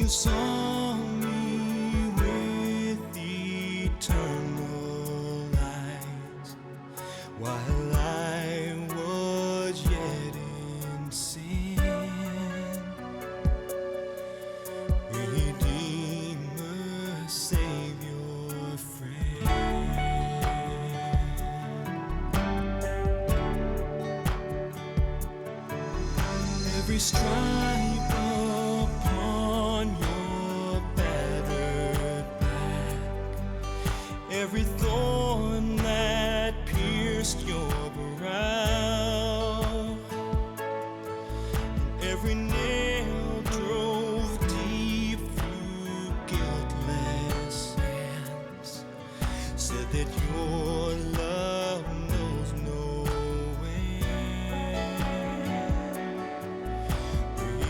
you saw me with eternal eyes while I was yet in sin. Redeemer, Savior, friend. Every stripe upon your battered back, every thorn that pierced your brow, and every nail drove deep through guiltless hands, said that your love knows no end.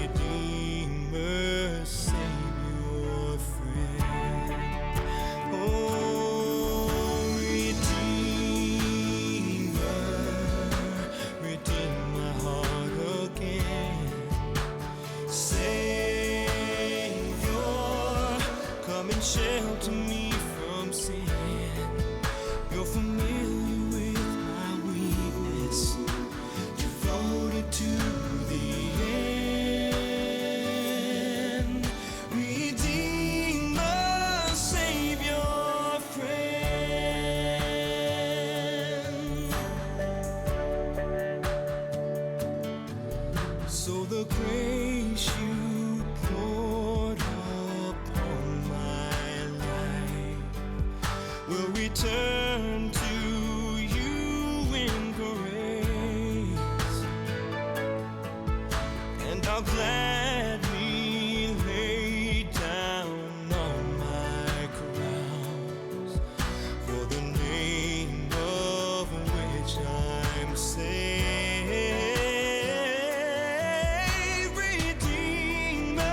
Redeemer, Savior, friend. Oh, Redeemer, redeem my heart again. Savior, come and shelter me from sin. You're familiar with my weakness, devoted to the end. Redeemer, Savior, friend. So the grace you poured upon my life will return to you in grace, and I'll gladly lay down all my crowns for the name of which I'm saved. Redeemer,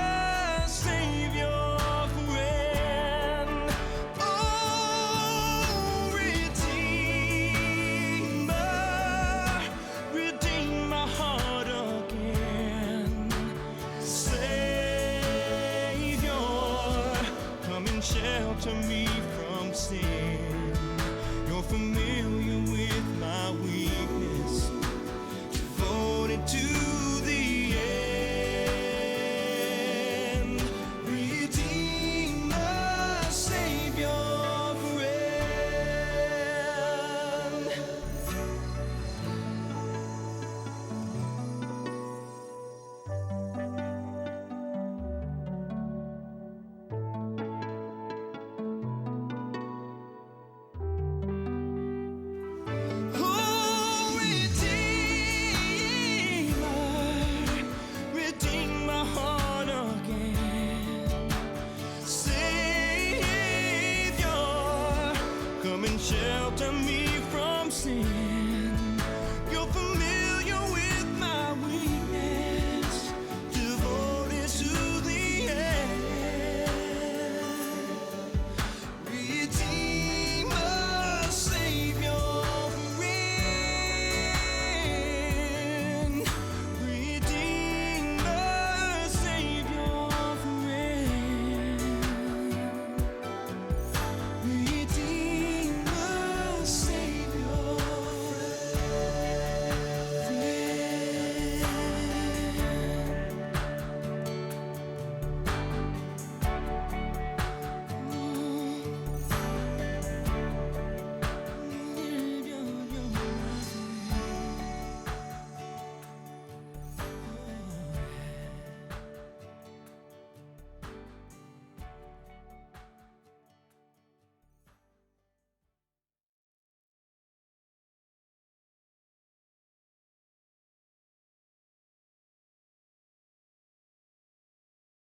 Savior, friend. Oh, Redeemer, redeem my heart again. Savior, come and shelter me from sin. You're familiar with my weakness, devoted to the end. Redeemer, Savior, friend. Oh, Redeemer, redeem my heart again. Savior, come and shelter me from sin.